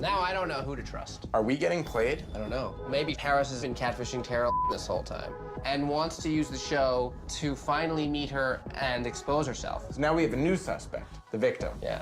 Now I don't know who to trust. Are we getting played? I don't know. Maybe Paris has been catfishing Tara this whole time and wants to use the show to finally meet her and expose herself. So now we have a new suspect, the victim. Yeah.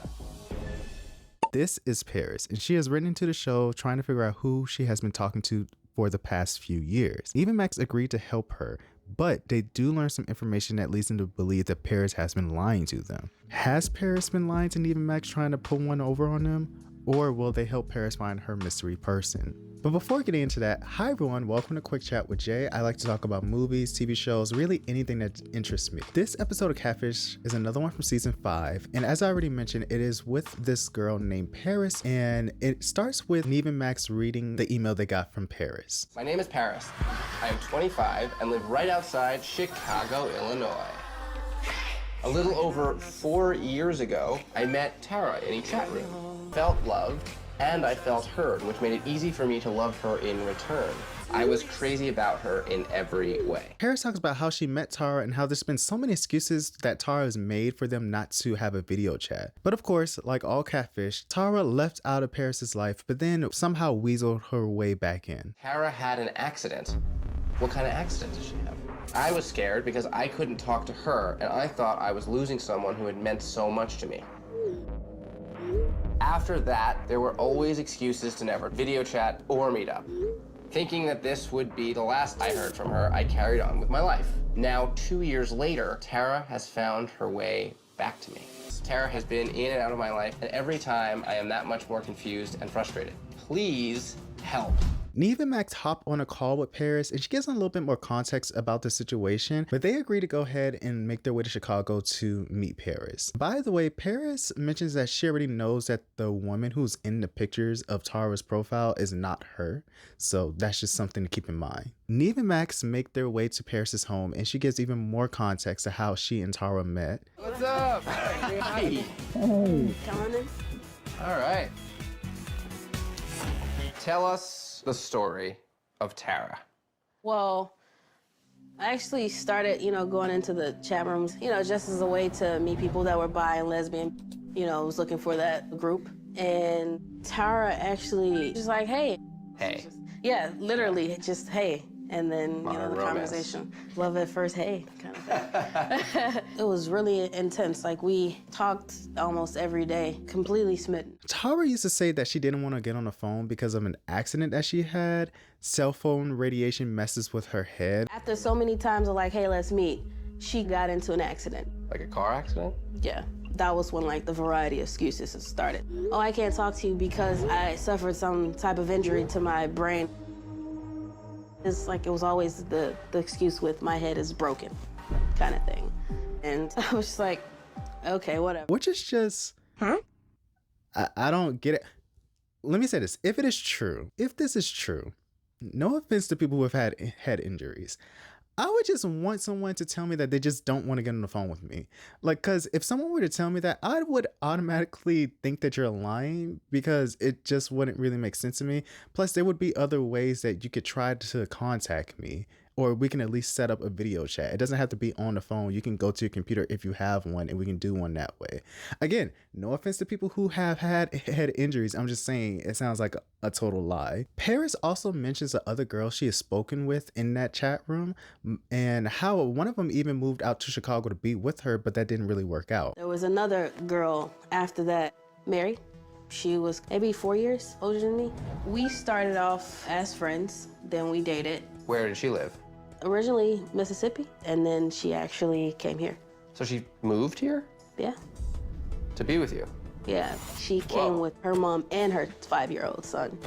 This is Paris, and she has written into the show trying to figure out who she has been talking to for the past few years. Nev Max agreed to help her, but they do learn some information that leads them to believe that Paris has been lying to them. Has Paris been lying to Nev Max trying to pull one over on them? Or will they help Paris find her mystery person? But before getting into that, hi everyone, welcome to Quick Chat with Jay. I like to talk about movies, TV shows, really anything that interests me. This episode of Catfish is another one from season 5, and as I already mentioned, it is with this girl named Paris, and it starts with Nev Max reading the email they got from Paris. My name is Paris. I am 25 and live right outside Chicago, Illinois. A little over 4 years ago, I met Tara in a chat room. Felt loved, and I felt heard, which made it easy for me to love her in return. I was crazy about her in every way. Paris talks about how she met Tara and how there's been so many excuses that Tara has made for them not to have a video chat. But of course, like all catfish, Tara left out of Paris's life, but then somehow weaseled her way back in. Tara had an accident. What kind of accident did she have? I was scared because I couldn't talk to her, and I thought I was losing someone who had meant so much to me. After that, there were always excuses to never video chat or meet up. Thinking that this would be the last I heard from her, I carried on with my life. Now, 2 years later, Tara has found her way back to me. Tara has been in and out of my life, and every time I am that much more confused and frustrated. Please help. Nev and Max hop on a call with Paris and she gives them a little bit more context about the situation, but they agree to go ahead and make their way to Chicago to meet Paris. By the way, Paris mentions that she already knows that the woman who's in the pictures of Tara's profile is not her, so that's just something to keep in mind. Nev and Max make their way to Paris's home and she gives even more context to how she and Tara met. What's up? Hi. Coming. All right. Tell us the story of Tara. Well, I actually started, going into the chat rooms, just as a way to meet people that were bi and lesbian. I was looking for that group. And Tara actually just like, hey. Hey. Yeah, literally, just hey. And then, the romance. conversation. Love at first hey kind of thing. It was really intense. Like, we talked almost every day, completely smitten. Tara used to say that she didn't want to get on the phone because of an accident that she had. Cell phone radiation messes with her head. After so many times of like, hey, let's meet, she got into an accident. Like a car accident? Yeah. That was when the variety of excuses started. Oh, I can't talk to you because I suffered some type of injury to my brain. It's like it was always the excuse with my head is broken kind of thing. And I was just like, okay, whatever. Which is just, I don't get it. Let me say this. If this is true, no offense to people who have had head injuries, I would just want someone to tell me that they just don't want to get on the phone with me. Cause if someone were to tell me that, I would automatically think that you're lying because it just wouldn't really make sense to me. Plus there would be other ways that you could try to contact me, or we can at least set up a video chat. It doesn't have to be on the phone. You can go to your computer if you have one and we can do one that way. Again, no offense to people who have had head injuries. I'm just saying it sounds like a total lie. Paris also mentions the other girl she has spoken with in that chat room and how one of them even moved out to Chicago to be with her, but that didn't really work out. There was another girl after that, Mary. She was maybe 4 years older than me. We started off as friends, then we dated. Where did she live? Originally Mississippi, and then she actually came here. So she moved here? Yeah. To be with you? Yeah, she came with her mom and her 5-year-old son.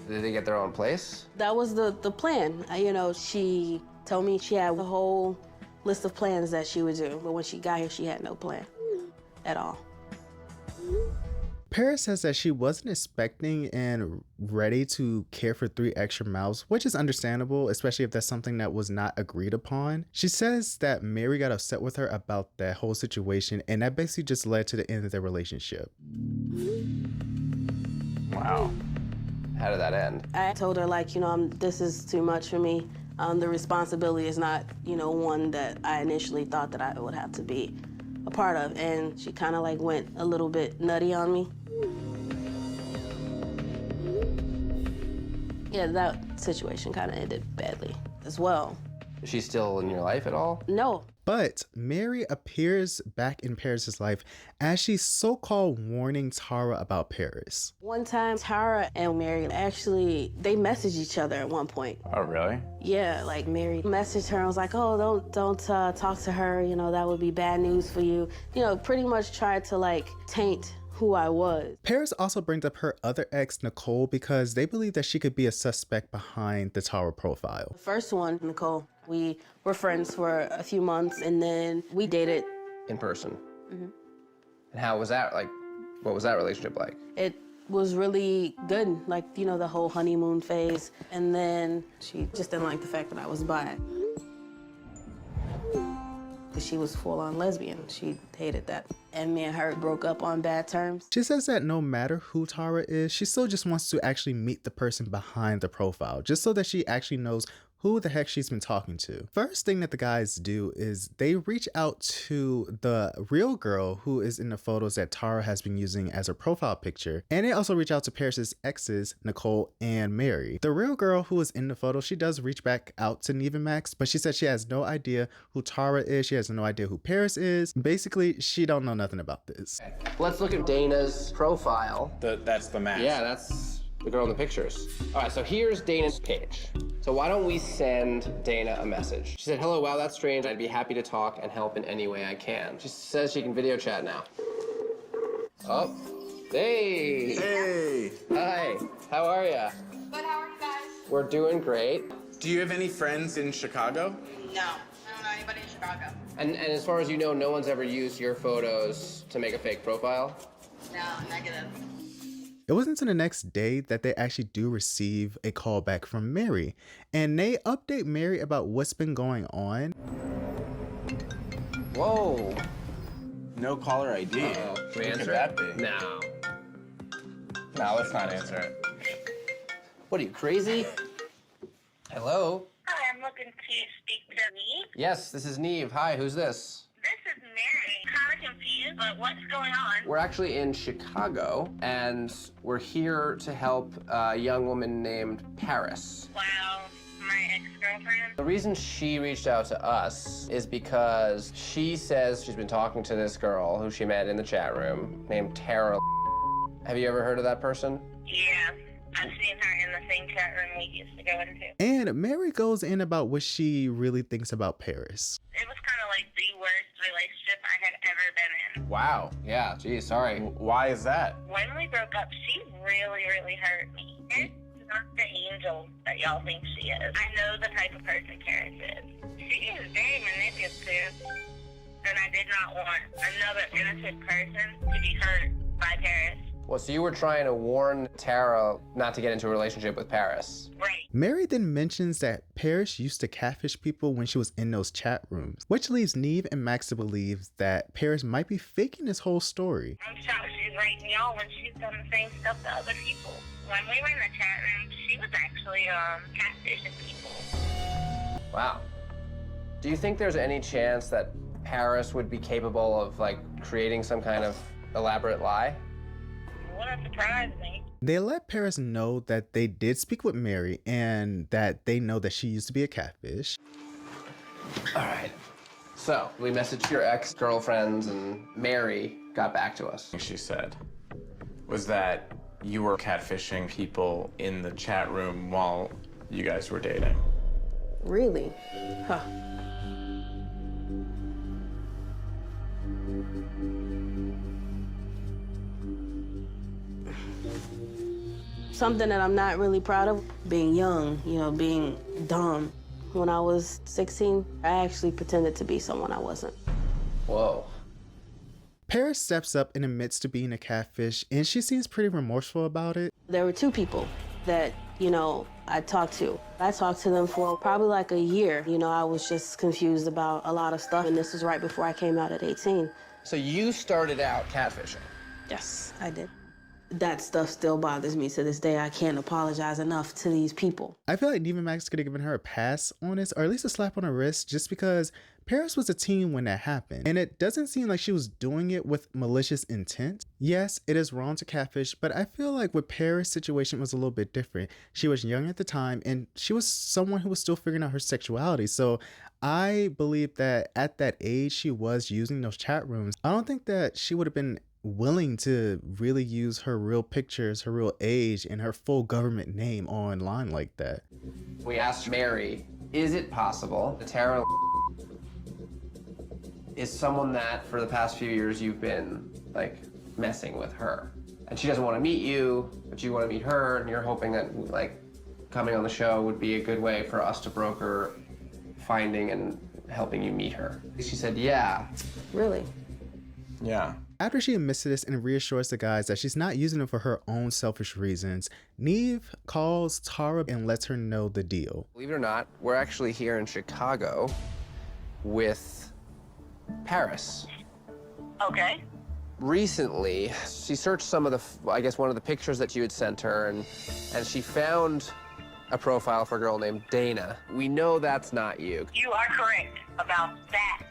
Did they get their own place? That was the plan. She told me she had a whole list of plans that she would do, but when she got here, she had no plan at all. Paris says that she wasn't expecting and ready to care for 3 extra mouths, which is understandable, especially if that's something that was not agreed upon. She says that Mary got upset with her about that whole situation, and that basically just led to the end of their relationship. Wow. How did that end? I told her, this is too much for me. The responsibility is not, one that I initially thought that I would have to be a part of. And she kind of went a little bit nutty on me. Yeah, that situation kind of ended badly as well. Is she still in your life at all? No. But Mary appears back in Paris's life as she's so-called warning Tara about Paris. One time, Tara and Mary actually, they messaged each other at one point. Oh, really? Yeah, like Mary messaged her and was like, oh, don't talk to her, you know, that would be bad news for you. You know, pretty much tried to like taint who I was. Paris also brings up her other ex, Nicole, because they believe that she could be a suspect behind the Tara profile. The first one, Nicole, we were friends for a few months and then we dated. In person? Mm-hmm. And how was that? Like, what was that relationship like? It was really good, like, you know, the whole honeymoon phase. And then she just didn't like the fact that I was bi. She was full-on lesbian. She hated that. And me and her broke up on bad terms. She says that no matter who Tara is, she still just wants to actually meet the person behind the profile, just so that she actually knows who the heck she's been talking to. First thing that the guys do is they reach out to the real girl who is in the photos that Tara has been using as her profile picture. And they also reach out to Paris's exes, Nicole and Mary. The real girl who is in the photo, she does reach back out to Nev Max, but she said she has no idea who Tara is. She has no idea who Paris is. Basically, she don't know nothing about this. Let's look at Dana's profile. That's the match. Yeah, that's the girl in the pictures. All right, so here's Dana's page. So why don't we send Dana a message? She said, hello, wow, that's strange. I'd be happy to talk and help in any way I can. She says she can video chat now. Oh, hey. Hey. Hi, how are ya? Good, how are you guys? We're doing great. Do you have any friends in Chicago? No, I don't know anybody in Chicago. And as far as you know, no one's ever used your photos to make a fake profile? No, negative. It wasn't until the next day that they actually do receive a call back from Mary, and they update Mary about what's been going on. Whoa. No caller ID. Uh-oh. Can we Who answer could that be? No. No, let's not answer it. What are you, crazy? Hello? Hi, I'm looking to speak to me. Yes, this is Neve. Hi, who's this? This is Mary. Kind of confused, but what's going on? We're actually in Chicago, and we're here to help a young woman named Paris. Wow, my ex-girlfriend. The reason she reached out to us is because she says she's been talking to this girl who she met in the chat room named Tara. Have you ever heard of that person? Yeah, I've seen her in the same chat room we used to go into. And Mary goes in about what she really thinks about Paris. It was kind of like the worst relationship I had ever been in. Wow. Yeah, geez, sorry. Why is that? When we broke up, she really, really hurt me. She's not the angel that y'all think she is. I know the type of person Karen is. She is very manipulative, and I did not want another innocent person to be hurt by Paris. Well, so you were trying to warn Tara not to get into a relationship with Paris. Right. Mary then mentions that Paris used to catfish people when she was in those chat rooms, which leaves Neve and Max to believe that Paris might be faking this whole story. I'm shocked she's writing y'all when she's done the same stuff to other people. When we were in the chat room, she was actually catfishing people. Wow. Do you think there's any chance that Paris would be capable of, like, creating some kind of elaborate lie? Wouldn't surprise me. They let Paris know that they did speak with Mary and that they know that she used to be a catfish. All right. So we messaged your ex-girlfriends, and Mary got back to us. She said was that you were catfishing people in the chat room while you guys were dating. Really? Huh. Something that I'm not really proud of, being young, you know, being dumb. When I was 16, I actually pretended to be someone I wasn't. Whoa. Paris steps up and admits to being a catfish, and she seems pretty remorseful about it. There were two people that, you know, I talked to. I talked to them for probably like a year. You know, I was just confused about a lot of stuff, and this was right before I came out at 18. So you started out catfishing? Yes, I did. That stuff still bothers me to this day. I can't apologize enough to these people. I feel like Nev Max could have given her a pass on this, or at least a slap on her wrist, just because Paris was a teen when that happened, and it doesn't seem like she was doing it with malicious intent. Yes, it is wrong to catfish, but I feel like with Paris' situation was a little bit different. She was young at the time, and she was someone who was still figuring out her sexuality, so I believe that at that age she was using those chat rooms. I don't think that she would have been willing to really use her real pictures, her real age, and her full government name online like that. We asked Mary, is it possible that Tara is someone that for the past few years you've been like messing with her? And she doesn't want to meet you, but you want to meet her, and you're hoping that like coming on the show would be a good way for us to broker finding and helping you meet her. She said, yeah. Really? Yeah. After she admits to this and reassures the guys that she's not using it for her own selfish reasons, Nev calls Tara and lets her know the deal. Believe it or not, we're actually here in Chicago with Paris. Okay. Recently, she searched some of the, I guess one of the pictures that you had sent her, and she found a profile for a girl named Dana. We know that's not you. You are correct about that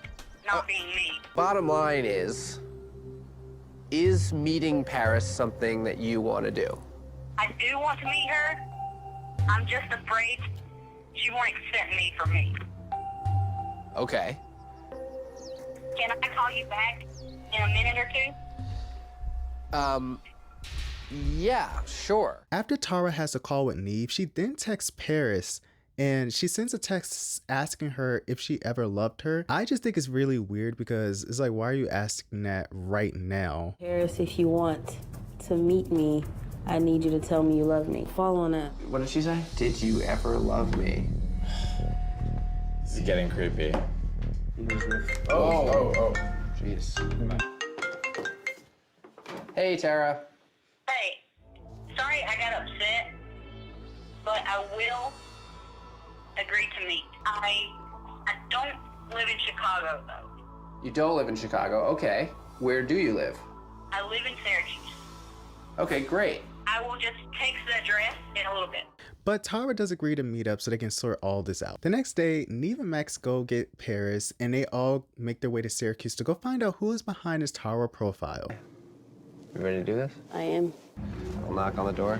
not being me. Bottom line is meeting Paris something that you want to do? I do want to meet her. I'm just afraid she won't accept me for me. Okay. Can I call you back in a minute or two? Yeah, sure. After Tara has a call with Nev, she then texts Paris and she sends a text asking her if she ever loved her. I just think it's really weird because it's like, why are you asking that right now? Paris, if you want to meet me, I need you to tell me you love me. Follow on that. What did she say? Did you ever love me? This is getting creepy. Oh. Jeez. Hey, Tara. Hey, sorry I got upset, but I will agree to meet. I don't live in Chicago, though. You don't live in Chicago. Okay. Where do you live? I live in Syracuse. Okay, great. I will just text the address in a little bit. But Tara does agree to meet up so they can sort all this out. The next day, Nev and Max go get Paris, and they all make their way to Syracuse to go find out who is behind this Tara profile. You ready to do this? I am. I'll knock on the door.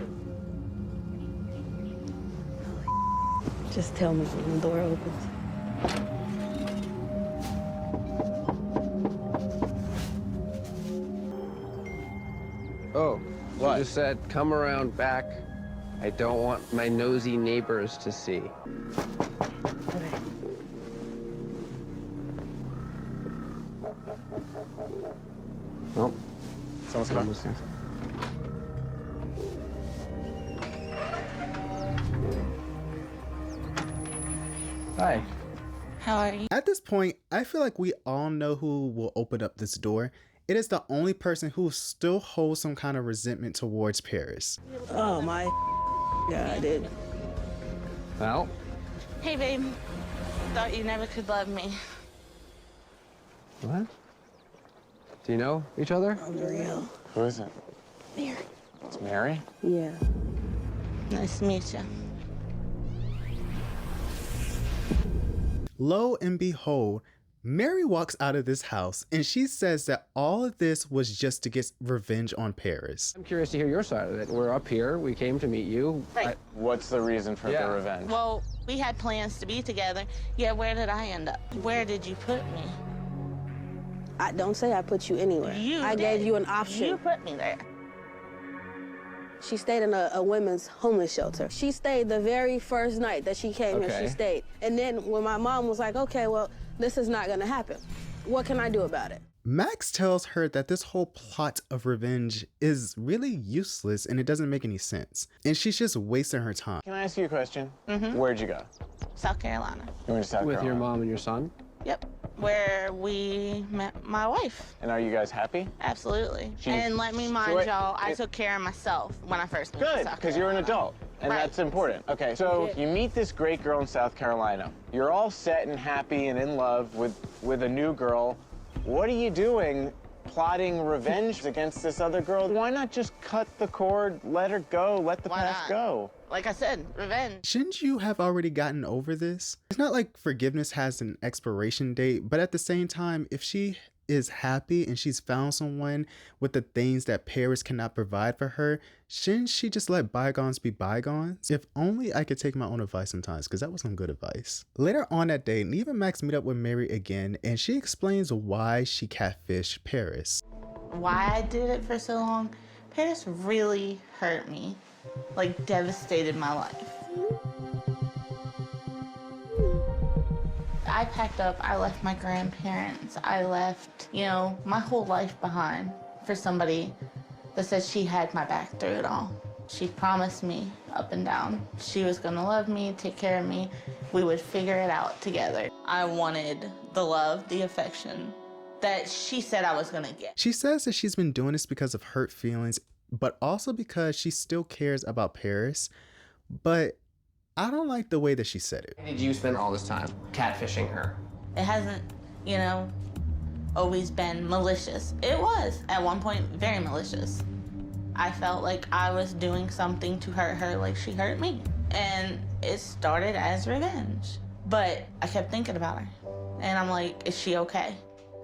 Just tell me when the door opens. Oh, What? you just said, come around back. I don't want my nosy neighbors to see. Okay. Nope. Someone's coming. Hi. How are you? At this point, I feel like we all know who will open up this door. It is the only person who still holds some kind of resentment towards Paris. Oh my God, dude. Well, Hey, babe. Thought you never could love me. what? Do you know each other? Unreal. Who is it? Mary. It's Mary? Yeah. Nice to meet you. Lo and behold, Mary walks out of this house and she says that all of this was just to get revenge on Paris. I'm curious to hear your side of it. We're up here. We came to meet you. Right. What's the reason for Yeah. the revenge? Well, we had plans to be together. Yeah, where did I end up? Where did you put me? I don't say I put you anywhere. I gave you an option. You put me there. She stayed in a women's homeless shelter. She stayed the very first night that she came here, Okay. she stayed. And then when my mom was like, okay, well, this is not gonna happen. What can I do about it? Max tells her that this whole plot of revenge is really useless and it doesn't make any sense. And she's just wasting her time. Can I ask you a question? Where'd you go? South Carolina. You went to South With your Carolina. mom and your son? Yep. Where we met my wife. And are you guys happy? Absolutely. She- And let me mind Wait, y'all, I it- took care of myself when I first moved to Good, South because you're an Carolina. adult, and Right. that's important. Okay, so Yeah. you meet this great girl in South Carolina. You're all set and happy and in love with a new girl. What are you doing plotting revenge against this other girl. Why not just cut the cord, let her go, let the past go? Like I said, revenge. Shouldn't you have already gotten over this? It's not like forgiveness has an expiration date, but at the same time, if she is happy and she's found someone with the things that Paris cannot provide for her, shouldn't she just let bygones be bygones? If only I could take my own advice sometimes, because that was some good advice. Later on that day, Nev and Max meet up with Mary again, and she explains why she catfished Paris. Why I did it for so long? Paris really hurt me, like devastated my life. I packed up, I left my grandparents, I left, my whole life behind for somebody that said she had my back through it all. She promised me up and down she was gonna love me, take care of me, we would figure it out together. I wanted the love, the affection that she said I was gonna get. She says that she's been doing this because of hurt feelings, but also because she still cares about Paris, but I don't like the way that she said it. Did you spend all this time catfishing her? It hasn't, always been malicious. It was, at one point, very malicious. I felt like I was doing something to hurt her like she hurt me. And it started as revenge. But I kept thinking about her. And I'm like, is she okay?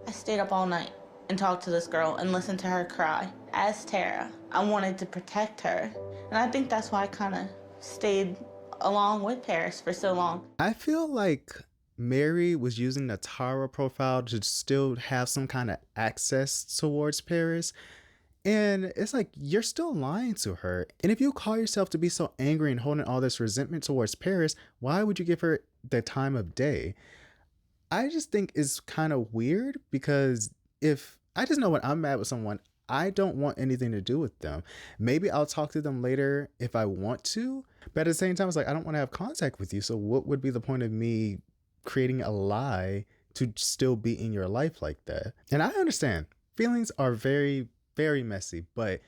I stayed up all night and talked to this girl and listened to her cry. As Tara, I wanted to protect her. And I think that's why I kind of stayed along with Paris for so long. I feel like Mary was using the Tara profile to still have some kind of access towards Paris. And it's like, you're still lying to her. And if you call yourself to be so angry and holding all this resentment towards Paris, why would you give her the time of day? I just think it's kind of weird, because I just know when I'm mad with someone, I don't want anything to do with them. Maybe I'll talk to them later if I want to, but at the same time, it's like, I don't want to have contact with you. So what would be the point of me creating a lie to still be in your life like that? And I understand feelings are very, very messy, but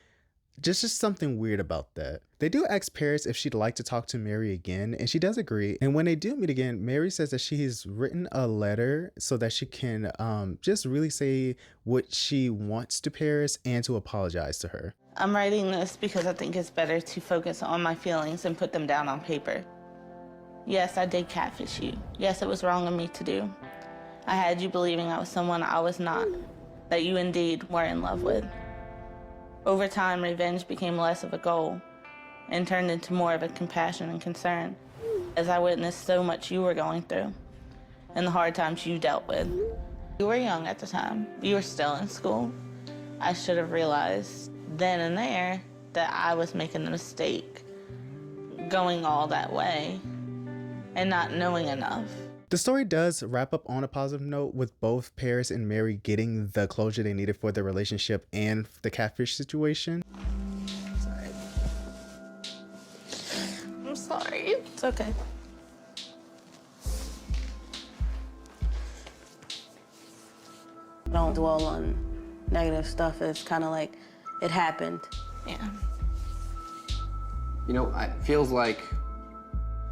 just something weird about that. They do ask Paris if she'd like to talk to Mary again, and she does agree. And when they do meet again, Mary says that she's written a letter so that she can just really say what she wants to Paris and to apologize to her. I'm writing this because I think it's better to focus on my feelings and put them down on paper. Yes, I did catfish you. Yes, it was wrong of me to do. I had you believing I was someone I was not, that you indeed were in love with. Over time, revenge became less of a goal and turned into more of a compassion and concern, as I witnessed so much you were going through and the hard times you dealt with. You were young at the time. You were still in school. I should have realized then and there that I was making a mistake going all that way and not knowing enough. The story does wrap up on a positive note, with both Paris and Mary getting the closure they needed for their relationship and the catfish situation. Sorry. I'm sorry. It's okay. Don't dwell on negative stuff. It's kind of like it happened. Yeah. It feels like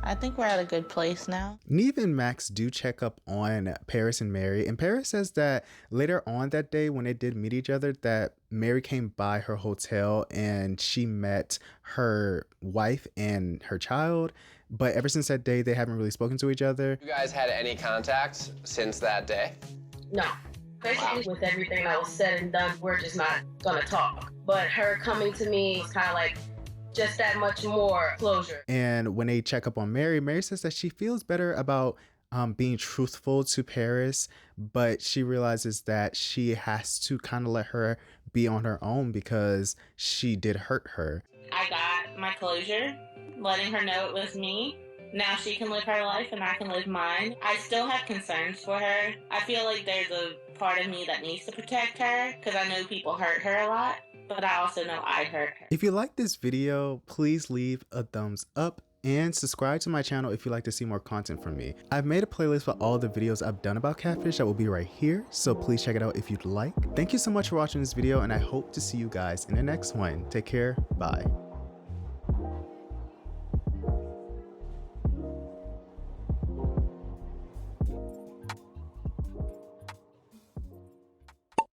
I think we're at a good place now. Nev and Max do check up on Paris and Mary, and Paris says that later on that day when they did meet each other, that Mary came by her hotel and she met her wife and her child, but ever since that day they haven't really spoken to each other. you guys had any contact since that day? No. Basically, with everything that was said and done, we're just not gonna talk. But her coming to me is kind of like just that much more closure. And when they check up on Mary, Mary says that she feels better about being truthful to Paris, but she realizes that she has to kind of let her be on her own because she did hurt her. I got my closure, letting her know it was me. Now she can live her life and I can live mine. I still have concerns for her. I feel like there's a part of me that needs to protect her because I know people hurt her a lot, but I also know I hurt her. If you like this video, please leave a thumbs up and subscribe to my channel if you'd like to see more content from me. I've made a playlist for all the videos I've done about Catfish that will be right here, so please check it out if you'd like. Thank you so much for watching this video, and I hope to see you guys in the next one. Take care. Bye.